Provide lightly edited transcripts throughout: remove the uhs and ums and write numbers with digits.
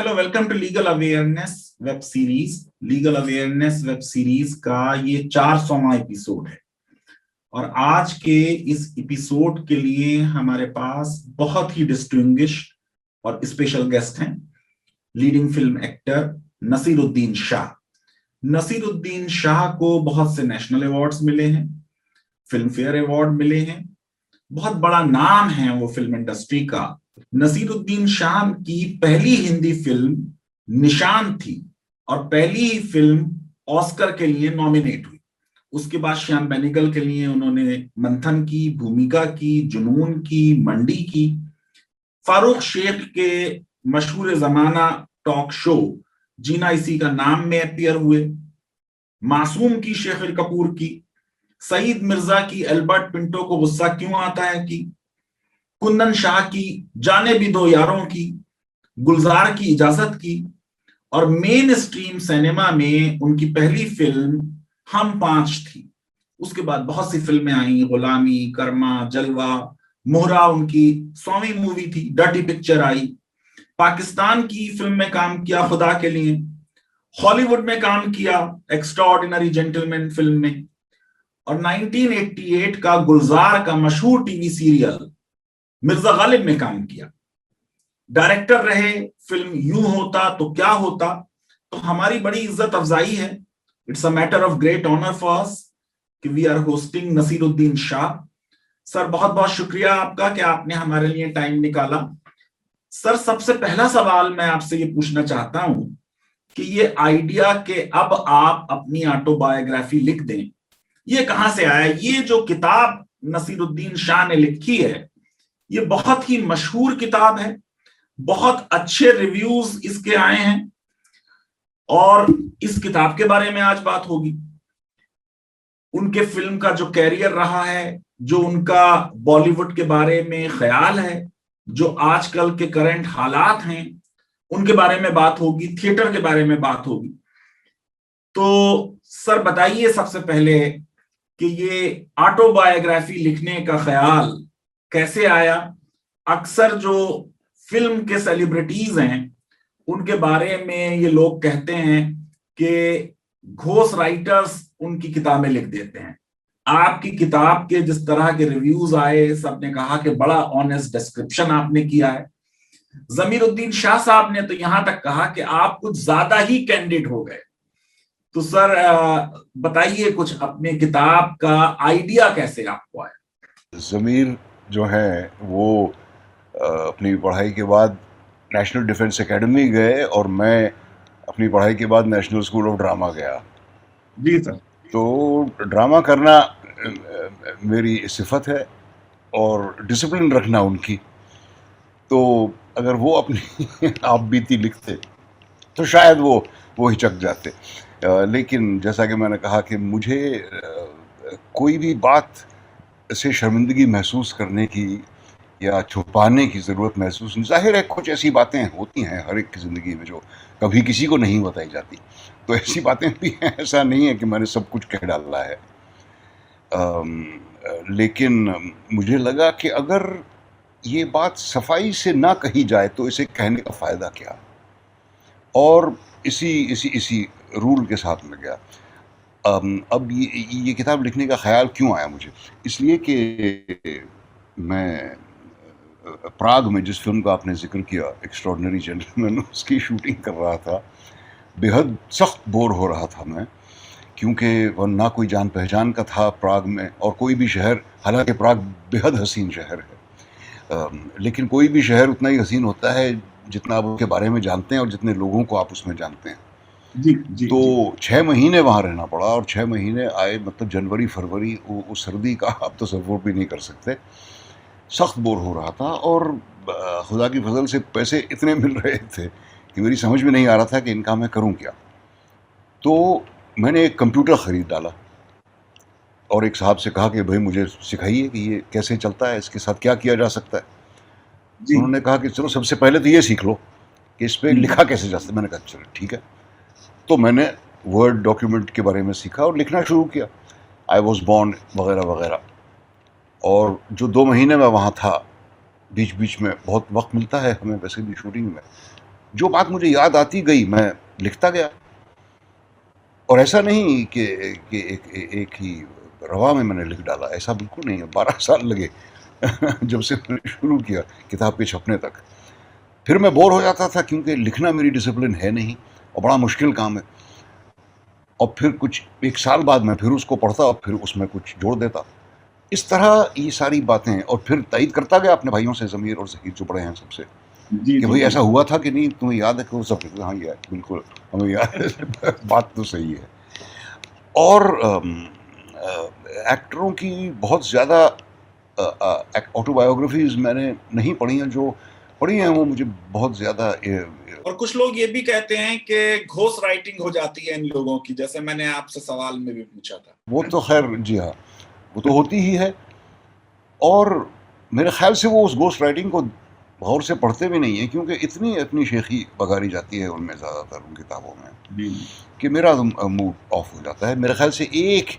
Hello, welcome to legal awareness web series. Legal awareness web series का ये 400वां episode है और आज के इस एपिसोड के लिए हमारे पास बहुत ही डिस्टिंग्विश्ड और स्पेशल गेस्ट हैं। Leading film actor Naseeruddin Shah. Naseeruddin Shah को बहुत से नेशनल अवार्ड्स मिले हैं, फिल्म फेयर अवार्ड मिले हैं, बहुत बड़ा नाम है वो फिल्म इंडस्ट्री का। नसीरुद्दीन शाह की पहली हिंदी फिल्म निशान थी और पहली ही फिल्म ऑस्कर के लिए नॉमिनेट हुई। उसके बाद श्याम बेनेगल के लिए उन्होंने मंथन की, भूमिका की, जुनून की, मंडी की। फारूक शेख के मशहूर जमाना टॉक शो जीना इसी का नाम में अपीयर हुए। मासूम की शेखर कपूर की, सईद मिर्जा की एल्बर्ट पिंटो को गुस्सा क्यों आता है की, कुंदन शाह की जाने भी दो यारों की, गुलजार की इजाजत की, और मेन स्ट्रीम सिनेमा में उनकी पहली फिल्म हम पांच थी। उसके बाद बहुत सी फिल्में आई, गुलामी, कर्मा, जलवा, मोहरा उनकी 100वीं मूवी थी, डर्टी पिक्चर आई। पाकिस्तान की फिल्म में काम किया खुदा के लिए, हॉलीवुड में काम किया एक्स्ट्राऑर्डिनरी जेंटलमैन फिल्म में, और 1988 का गुलजार का मशहूर टीवी सीरियल मिर्जा गालिब में काम किया। डायरेक्टर रहे फिल्म यूं होता तो क्या होता। तो हमारी बड़ी इज्जत अफजाई है, it's a matter of great honour for us कि we are hosting Naseeruddin Shah. Sir, बहुत बहुत शुक्रिया आपका कि आपने हमारे लिए टाइम निकाला। सर, सबसे पहला सवाल मैं आपसे ये पूछना चाहता हूं कि ये आइडिया के अब आप अपनी ऑटोबायोग्राफी लिख दें, ये कहां से आया? ये जो किताब नसीरुद्दीन शाह ने लिखी है, ये बहुत ही मशहूर किताब है, बहुत अच्छे रिव्यूज इसके आए हैं और इस किताब के बारे में आज बात होगी। उनके फिल्म का जो कैरियर रहा है, जो उनका बॉलीवुड के बारे में ख्याल है, जो आजकल के करंट हालात हैं, उनके बारे में बात होगी, थिएटर के बारे में बात होगी। तो सर बताइए सबसे पहले कि ये ऑटोबायोग्राफी लिखने का ख्याल कैसे आया? अक्सर जो फिल्म के सेलिब्रिटीज हैं उनके बारे में ये लोग कहते हैं कि घोस्ट राइटर्स उनकी किताबें लिख देते हैं। आपकी किताब के जिस तरह के रिव्यूज आए, सबने कहा कि बड़ा ऑनेस्ट डिस्क्रिप्शन आपने किया है। जमीरुद्दीन शाह साहब ने तो यहां तक कहा कि आप कुछ ज्यादा ही कैंडिड हो गए। तो सर बताइए कुछ, अपने किताब का आइडिया कैसे आपको आया? ज़मीर जो है वो अपनी पढ़ाई के बाद नेशनल डिफेंस एकेडमी गए और मैं अपनी पढ़ाई के बाद नेशनल स्कूल ऑफ ड्रामा गया। जी सर। तो ड्रामा करना मेरी सिफत है और डिसिप्लिन रखना उनकी। तो अगर वो अपनी आप बीती लिखते तो शायद वो हिचक जाते। लेकिन जैसा कि मैंने कहा कि मुझे कोई भी बात से शर्मिंदगी महसूस करने की या छुपाने की ज़रूरत महसूस नहीं। ज़ाहिर है कुछ ऐसी बातें होती हैं हर एक की ज़िंदगी में जो कभी किसी को नहीं बताई जाती, तो ऐसी बातें भी हैं। ऐसा नहीं है कि मैंने सब कुछ कह डाला है। लेकिन मुझे लगा कि अगर ये बात सफाई से ना कही जाए तो इसे कहने का फ़ायदा क्या, और इसी रूल के साथ में गया। अब ये किताब लिखने का ख्याल क्यों आया मुझे? इसलिए कि मैं प्राग में जिस फिल्म का आपने जिक्र किया, एक्स्ट्रॉर्डिनरी जेंटलमैन, उसकी शूटिंग कर रहा था। बेहद सख्त बोर हो रहा था मैं, क्योंकि वह ना कोई जान पहचान का था प्राग में, और कोई भी शहर, हालांकि प्राग बेहद हसीन शहर है, लेकिन कोई भी शहर उतना ही हसीन होता है जितना आप उसके बारे में जानते हैं और जितने लोगों को आप उसमें जानते हैं। जी जी। तो जी 6 महीने वहाँ रहना पड़ा, और 6 महीने आए, मतलब जनवरी फरवरी, उस सर्दी का आप तो तसव्वुर भी नहीं कर सकते। सख्त बोर हो रहा था और खुदा की फजल से पैसे इतने मिल रहे थे कि मेरी समझ में नहीं आ रहा था कि इनका मैं करूं क्या। तो मैंने एक कंप्यूटर ख़रीद डाला और एक साहब से कहा कि भाई मुझे सिखाइए कि ये कैसे चलता है, इसके साथ क्या किया जा सकता है। जी। उन्होंने कहा कि चलो सबसे पहले तो ये सीख लो कि इस पर लिखा कैसे जा सकता है। मैंने कहा चलो ठीक है। तो मैंने वर्ड डॉक्यूमेंट के बारे में सीखा और लिखना शुरू किया, आई वॉज बॉर्न वगैरह वगैरह। और जो 2 महीने मैं वहाँ था, बीच बीच में बहुत वक्त मिलता है हमें वैसे भी शूटिंग में, जो बात मुझे याद आती गई मैं लिखता गया, और ऐसा नहीं कि एक ही रवा में मैंने लिख डाला, ऐसा बिल्कुल नहीं है। 12 साल लगे जब से मैंने शुरू किया किताब के छपने तक। फिर मैं बोर हो जाता था क्योंकि लिखना मेरी डिसिप्लिन है नहीं और बड़ा मुश्किल काम है, और फिर कुछ 1 साल बाद मैं फिर उसको पढ़ता और फिर उसमें कुछ जोड़ देता। इस तरह ये सारी बातें, और फिर तायद करता गया अपने भाइयों से, ज़मीर और ज़हीर जो बड़े हैं सबसे, जी कि जी भाई जी। ऐसा हुआ था कि नहीं, तुम्हें याद है? कि वो सब हाँ यार बिल्कुल हमें याद है। बात तो सही है। और एक्टरों की बहुत ज़्यादा ऑटोबायोग्राफीज मैंने नहीं पढ़ी हैं, जो पढ़ी हैं वो मुझे बहुत ज़्यादा और कुछ लोग ये भी कहते हैं कि घोस्ट राइटिंग हो जाती है इन लोगों की, जैसे मैंने आपसे सवाल में भी पूछा था। वो तो खैर जी हाँ, वो तो होती ही है। और मेरे ख्याल से वो उस घोस्ट राइटिंग को गौर से पढ़ते भी नहीं है, क्योंकि इतनी इतनी शेखी बघारी जाती है उनमें, ज़्यादातर उन किताबों में, कि मेरा मूड ऑफ हो जाता है। मेरे ख्याल से एक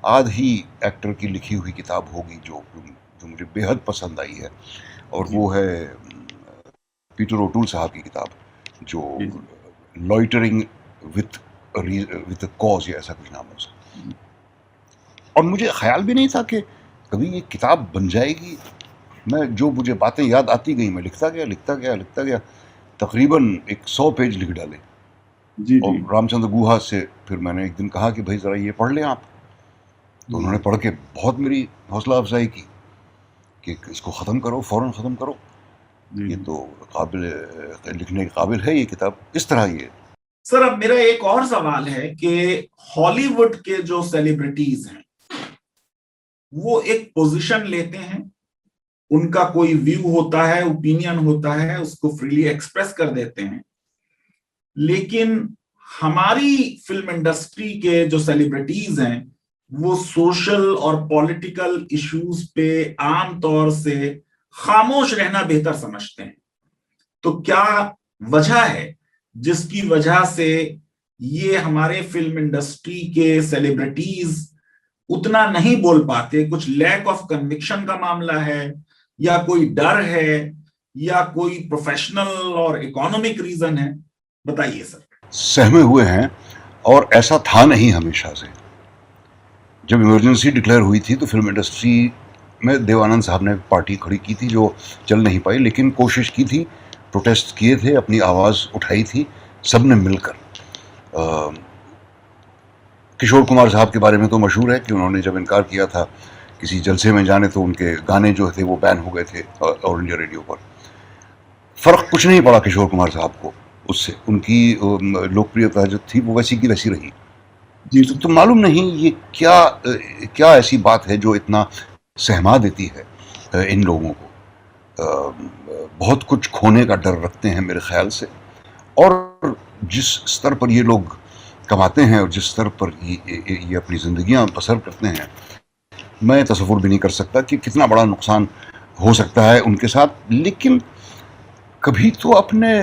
आध ही एक्टर की लिखी हुई किताब होगी जो जो मुझे बेहद पसंद आई है, और वो है पीटर ओटूल साहब की किताब, जो लॉइटरिंग विथ कॉज या ऐसा कुछ नाम है उसका। और मुझे ख्याल भी नहीं था कि कभी ये किताब बन जाएगी। मैं जो मुझे बातें याद आती गई मैं लिखता गया लिखता गया लिखता गया, तकरीबन 100 पेज लिख डाले। जी और जी। रामचंद्र गुहा से फिर मैंने एक दिन कहा कि भाई ज़रा ये पढ़ लें आप। तो उन्होंने पढ़ के बहुत मेरी हौसला अफजाई की कि इसको ख़त्म करो, फ़ौरन ख़त्म करो, ये तो काबिल लिखने के काबिल है ये किताब। इस तरह ये। सर अब मेरा एक और सवाल है कि हॉलीवुड के जो सेलिब्रिटीज हैं वो एक पोजीशन लेते हैं, उनका कोई व्यू होता है, ओपिनियन होता है, उसको फ्रीली एक्सप्रेस कर देते हैं, लेकिन हमारी फिल्म इंडस्ट्री के जो सेलिब्रिटीज हैं वो सोशल और पॉलिटिकल इश्यूज पे आमतौर से खामोश रहना बेहतर समझते हैं। तो क्या वजह है जिसकी वजह से ये हमारे फिल्म इंडस्ट्री के सेलिब्रिटीज उतना नहीं बोल पाते? कुछ लैक ऑफ कन्विक्शन का मामला है, या कोई डर है, या कोई प्रोफेशनल और इकोनॉमिक रीजन है? बताइए सर। सहमे हुए हैं, और ऐसा था नहीं हमेशा से। जब इमरजेंसी डिक्लेयर हुई थी तो फिल्म इंडस्ट्री में देवानंद साहब ने पार्टी खड़ी की थी जो चल नहीं पाई, लेकिन कोशिश की थी, प्रोटेस्ट किए थे, अपनी आवाज़ उठाई थी सब ने मिलकर। किशोर कुमार साहब के बारे में तो मशहूर है कि उन्होंने जब इनकार किया था किसी जलसे में जाने तो उनके गाने जो थे वो बैन हो गए थे ऑल इंडिया रेडियो पर। फ़र्क कुछ नहीं पड़ा किशोर कुमार साहब को उससे, उनकी लोकप्रियता जो थी वो वैसी की वैसी रही। जी तो मालूम नहीं ये क्या ऐसी बात है जो इतना सहमा देती है इन लोगों को। बहुत कुछ खोने का डर रखते हैं मेरे ख्याल से, और जिस स्तर पर ये लोग कमाते हैं और जिस स्तर पर ये अपनी ज़िंदगियां बसर करते हैं, मैं तसव्वुर भी नहीं कर सकता कि कितना बड़ा नुकसान हो सकता है उनके साथ। लेकिन कभी तो अपने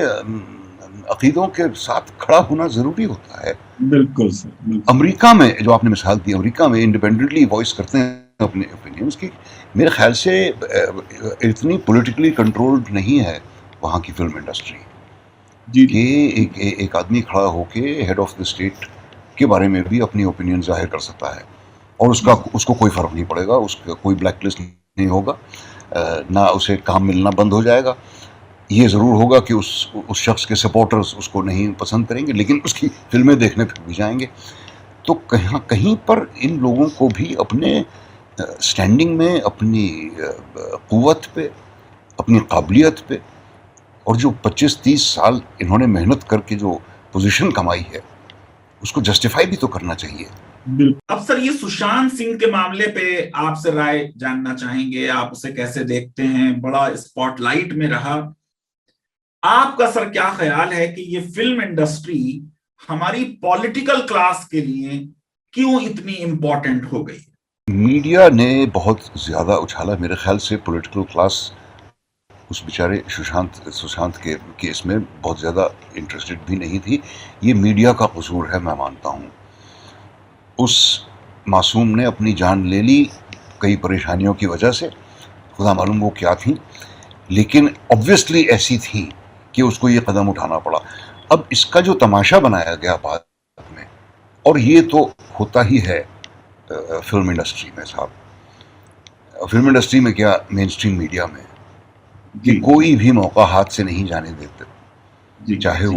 अकीदों के साथ खड़ा होना ज़रूरी होता है। बिल्कुल सर। अमेरिका में जो आपने मिसाल दी, अमेरिका में इंडिपेंडेंटली वॉइस करते हैं अपने ओपिनियंस की। मेरे ख्याल से इतनी पॉलिटिकली कंट्रोल्ड नहीं है वहाँ की फिल्म इंडस्ट्री जी कि एक आदमी खड़ा होके हेड ऑफ द स्टेट के बारे में भी अपनी ओपिनियन जाहिर कर सकता है, और उसको कोई फ़र्क नहीं पड़ेगा, उसका कोई ब्लैक लिस्ट नहीं होगा, ना उसे काम मिलना बंद हो जाएगा। ये ज़रूर होगा कि उस शख्स के सपोर्टर्स उसको नहीं पसंद करेंगे, लेकिन उसकी फिल्में देखने फिर भी जाएंगे। तो कहीं पर इन लोगों को भी अपने स्टैंडिंग में, अपनी क़ुव्वत पे, अपनी काबिलियत पे, और जो 25-30 साल इन्होंने मेहनत करके जो पोजीशन कमाई है उसको जस्टिफाई भी तो करना चाहिए। अब सर ये सुशांत सिंह के मामले पे आपसे राय जानना चाहेंगे, आप उसे कैसे देखते हैं? बड़ा स्पॉटलाइट में रहा। आपका सर क्या ख्याल है कि ये फिल्म इंडस्ट्री हमारी पॉलिटिकल क्लास के लिए क्यों इतनी इंपॉर्टेंट हो गई? मीडिया ने बहुत ज़्यादा उछाला मेरे ख्याल से। पॉलिटिकल क्लास उस बेचारे सुशांत के केस में बहुत ज़्यादा इंटरेस्टेड भी नहीं थी। ये मीडिया का कसूर है, मैं मानता हूँ। उस मासूम ने अपनी जान ले ली कई परेशानियों की वजह से, खुदा मालूम वो क्या थी, लेकिन ऑब्वियसली ऐसी थी कि उसको ये कदम उठाना पड़ा। अब इसका जो तमाशा बनाया गया बाद में, और ये तो होता ही है फिल्म इंडस्ट्री में साहब, फिल्म इंडस्ट्री में क्या, मेन स्ट्रीम मीडिया में, कि कोई भी मौका हाथ से नहीं जाने देते, चाहे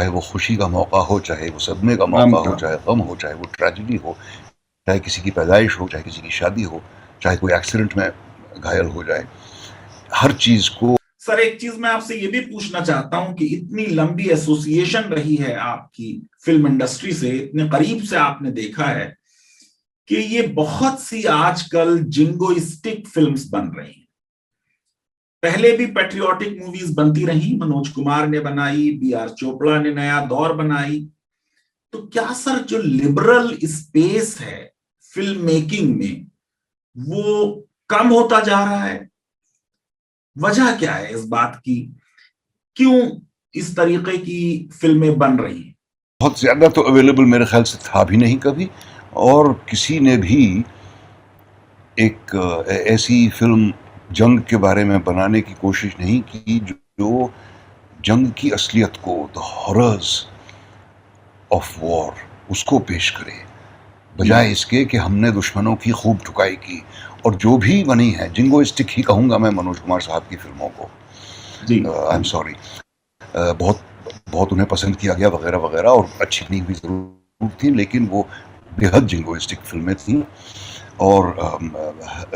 वो खुशी का मौका हो, चाहे वो सदमे का मौका हो, चाहे गम हो, चाहे वो ट्रेजेडी हो, चाहे किसी की पैदाइश हो, चाहे किसी की शादी हो, चाहे कोई एक्सीडेंट में घायल हो जाए, हर चीज को। सर एक चीज मैं आपसे ये भी पूछना चाहता हूं कि इतनी लंबी एसोसिएशन रही है आपकी फिल्म इंडस्ट्री से, इतने करीब से आपने देखा है कि ये बहुत सी आजकल जिंगोइस्टिक फिल्म्स बन रही हैं। पहले भी पैट्रियोटिक मूवीज बनती रही, मनोज कुमार ने बनाई, बी.आर. चोपड़ा ने नया दौर बनाई। तो क्या सर जो लिबरल स्पेस है फिल्म मेकिंग में वो कम होता जा रहा है? वजह क्या है इस बात की, क्यों इस तरीके की फिल्में बन रही हैं? बहुत ज्यादा तो अवेलेबल मेरे ख्याल से था भी नहीं कभी, और किसी ने भी एक ऐसी फिल्म जंग के बारे में बनाने की कोशिश नहीं की जो जंग की असलियत को, द हॉरर्स ऑफ वॉर, उसको पेश करे, बजाय इसके कि हमने दुश्मनों की खूब ठुकाई की। और जो भी बनी है, जिंगोइस्टिक ही कहूंगा मैं मनोज कुमार साहब की फिल्मों को, आई एम सॉरी, बहुत उन्हें पसंद किया गया वगैरह वगैरह, और अच्छी नहीं हुई जरूर थी, लेकिन वो बेहद जिंगोइस्टिक फिल्में थी। और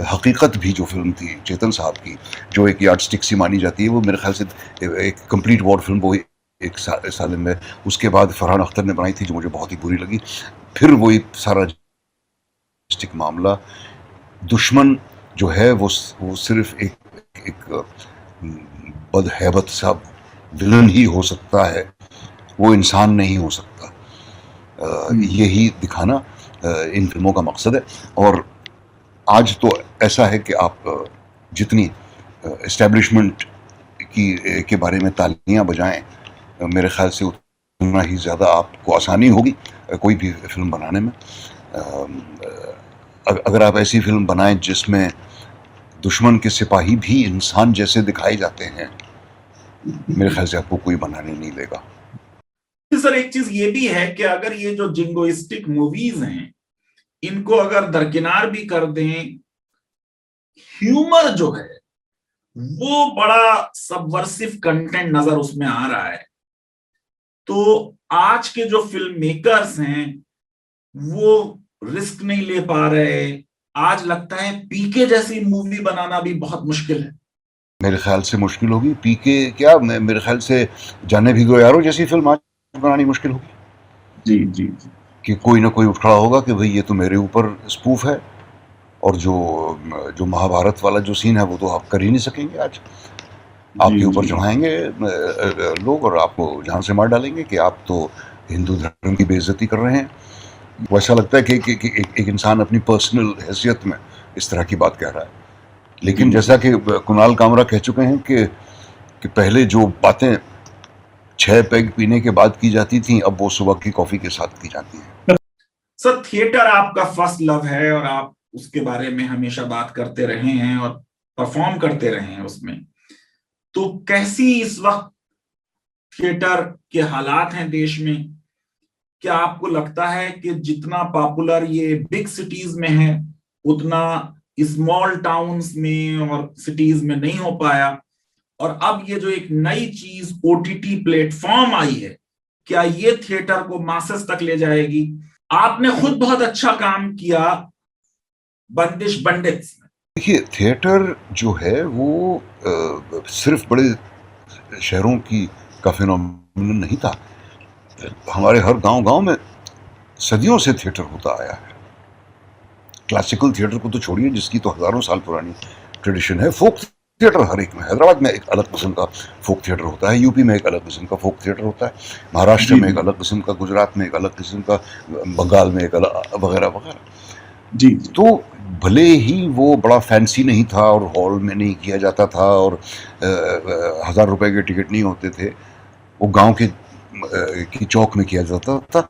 हकीकत भी जो फिल्म थी चेतन साहब की, जो एक यार्डस्टिक सी मानी जाती है, वो मेरे ख्याल से एक कंप्लीट वॉर फिल्म वो एक साल में, उसके बाद फरहान अख्तर ने बनाई थी जो मुझे बहुत ही बुरी लगी। फिर वही सारा मामला, दुश्मन जो है वो सिर्फ एक बदहैबत सा विलन ही हो सकता है, वो इंसान नहीं हो सकता। यही दिखाना इन फिल्मों का मकसद है। और आज तो ऐसा है कि आप जितनी एस्टेब्लिशमेंट के बारे में तालियां बजाएं, मेरे ख्याल से उतना ही ज़्यादा आपको आसानी होगी कोई भी फिल्म बनाने में। अगर आप ऐसी फिल्म बनाएं जिसमें दुश्मन के सिपाही भी इंसान जैसे दिखाए जाते हैं, मेरे ख्याल से आपको कोई बनाने नहीं देगा। सर एक चीज ये भी है कि अगर ये जो जिंगोइस्टिक मूवीज हैं इनको अगर दरकिनार भी कर दें, ह्यूमर जो है वो बड़ा सबवर्सिव कंटेंट नजर उसमें आ रहा है। तो आज के जो फिल्म मेकर्स हैं वो रिस्क नहीं ले पा रहे। आज लगता है पीके जैसी मूवी बनाना भी बहुत मुश्किल है। मेरे ख्याल से मुश्किल होगी। पीके क्या, मेरे ख्याल से जाने भी दो यारो जैसी फिल्म आज बनानी मुश्किल होगी। जी जी जी, कि कोई ना कोई उठ खड़ा होगा कि भाई ये तो मेरे ऊपर स्पूफ है, और जो महाभारत वाला जो सीन है वो तो आप कर ही नहीं सकेंगे। आज आपके ऊपर चढ़ाएंगे लोग और आपको जान से मार डालेंगे कि आप तो हिंदू धर्म की बेइज्जती कर रहे हैं। वैसा लगता है कि एक इंसान अपनी पर्सनल हैसियत में इस तरह की बात कह रहा है। लेकिन जैसा कि कुणाल कामरा कह चुके हैं कि पहले जो बातें 6 पैग पीने के बाद की जाती थी, अब वो सुबह की कॉफी के साथ की जाती हैं। सर थिएटर आपका फर्स्ट लव है और आप उसके बारे में हमेशा बात करते रहे हैं और परफॉर्म करते रहे हैं उसमें। तो कैसी इस वक्त थिएटर के हालात हैं देश में? क्या आपको लगता है कि जितना पॉपुलर ये बिग सिटीज में है उतना स्मॉल टाउन्स में और सिटीज में नहीं हो पाया? और अब ये जो एक नई चीज ओटीटी प्लेटफॉर्म आई है, क्या ये थिएटर को मासेस तक ले जाएगी? आपने खुद बहुत अच्छा काम किया बंदिश बंडित्स में। देखिए, थिएटर जो है वो सिर्फ बड़े शहरों का फिनोमेनन नहीं था। हमारे हर गांव में सदियों से थिएटर होता आया है। क्लासिकल थिएटर को तो छोड़िए, जिसकी तो हजारों साल पुरानी ट्रेडिशन है। फोक थिएटर हर एक में, हैदराबाद में एक अलग किस्म का फोक थिएटर होता है, यूपी में एक अलग किस्म का फोक थिएटर होता है, महाराष्ट्र में एक अलग किस्म का, गुजरात में एक अलग किस्म का, बंगाल में एक अलग, वगैरह वगैरह। जी, तो भले ही वो बड़ा फैंसी नहीं था और हॉल में नहीं किया जाता था और 1000 रुपए के टिकट नहीं होते थे, वो गांव की चौक में किया जाता था।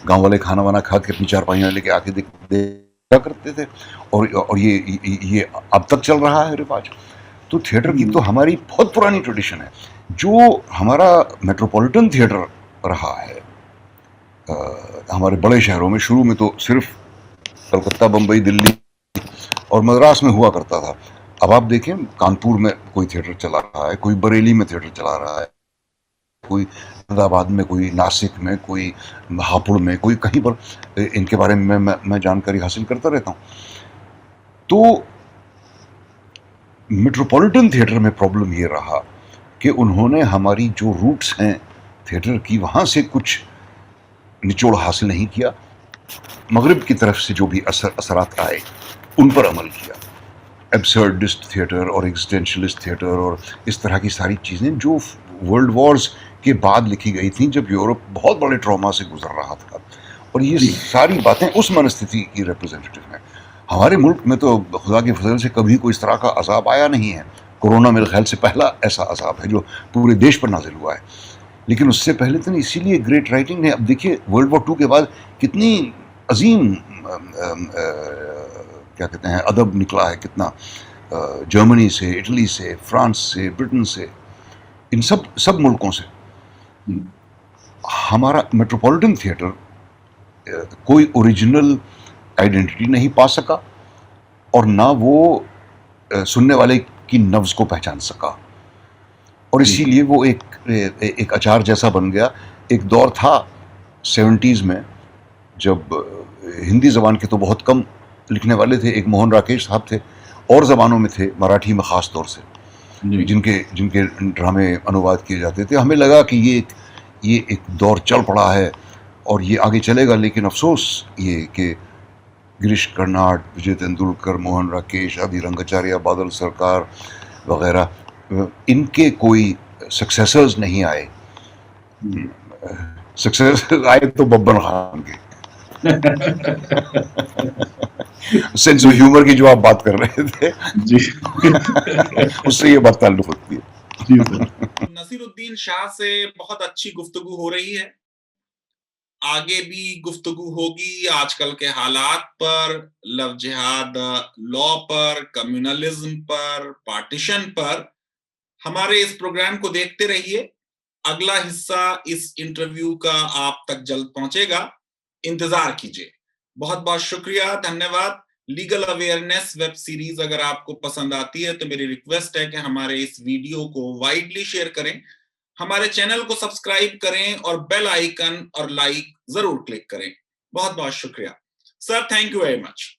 गांव वाले खाना वाना खा के अपनी चारपाइयाँ लेके आके देखा करते थे, और ये अब तक चल रहा है रिवाज। तो थिएटर की तो हमारी बहुत पुरानी ट्रेडिशन है। जो हमारा मेट्रोपॉलिटन थिएटर रहा है हमारे बड़े शहरों में, शुरू में तो सिर्फ कलकत्ता, बम्बई, दिल्ली और मद्रास में हुआ करता था। अब आप देखें, कानपुर में कोई थिएटर चला रहा है, कोई बरेली में थिएटर चला रहा है, कोई अहमदाबाद में, कोई नासिक में, कोई हापुड़ में, कोई कहीं पर। इनके बारे में मैं जानकारी हासिल करता रहता हूँ। तो मेट्रोपॉलिटन थिएटर में प्रॉब्लम ये रहा कि उन्होंने हमारी जो रूट्स हैं थिएटर की, वहाँ से कुछ निचोड़ हासिल नहीं किया। मगरिब की तरफ से जो भी असरात आए उन पर अमल किया। एब्सर्डिस्ट थिएटर और एग्जिस्टेंशलिस्ट थिएटर और इस तरह की सारी चीज़ें जो वर्ल्ड वॉर्स के बाद लिखी गई थी, जब यूरोप बहुत बड़े ट्रॉमा से गुजर रहा था, और ये सारी बातें उस मनस्थिति की रिप्रेजेंटेटिव हैं। हमारे मुल्क में तो खुदा के फजल से कभी कोई इस तरह का अजाब आया नहीं है। कोरोना मेरे ख्याल से पहला ऐसा अजाब है जो पूरे देश पर नाजिल हुआ है, लेकिन उससे पहले तो इसीलिए ग्रेट राइटिंग ने, अब देखिए वर्ल्ड वॉर 2 के बाद कितनी अजीम क्या कहते हैं अदब निकला है, कितना जर्मनी से, इटली से, फ्रांस से, ब्रिटेन से, इन सब मुल्कों से। हमारा मेट्रोपॉलिटन थिएटर कोई ओरिजिनल आइडेंटिटी नहीं पा सका और ना वो सुनने वाले की नब्ज को पहचान सका, और इसीलिए वो एक अचार जैसा बन गया। एक दौर था 70s में जब हिंदी ज़बान के तो बहुत कम लिखने वाले थे, एक मोहन राकेश साहब थे, और ज़बानों में थे, मराठी में ख़ास तौर से, जिनके ड्रामे अनुवाद किए जाते थे। हमें लगा कि ये एक दौर चल पड़ा है और ये आगे चलेगा, लेकिन अफसोस ये कि गिरीश कर्नाड, विजय तेंदुलकर, मोहन राकेश, अभी रंगाचार्य, बादल सरकार वगैरह, इनके कोई सक्सेसर्स नहीं आए। सक्सेसर्स आए तो बब्बन खान के। सेंस ऑफ ह्यूमर की जो आप बात कर रहे थे जी उससे ये बात ताल्लुक होती है। जी सर। नसीरुद्दीन शाह से बहुत अच्छी गुफ्तगू हो रही है, आगे भी गुफ्तगू होगी आजकल के हालात पर, लव जिहाद लॉ पर, कम्युनलिज्म पर, पार्टीशन पर। हमारे इस प्रोग्राम को देखते रहिए, अगला हिस्सा इस इंटरव्यू का आप तक जल्द पहुंचेगा, इंतजार कीजिए। बहुत बहुत शुक्रिया, धन्यवाद। लीगल अवेयरनेस वेब सीरीज अगर आपको पसंद आती है तो मेरी रिक्वेस्ट है कि हमारे इस वीडियो को वाइडली शेयर करें, हमारे चैनल को सब्सक्राइब करें और बेल आइकन और लाइक जरूर क्लिक करें। बहुत बहुत शुक्रिया sir, thank you very much.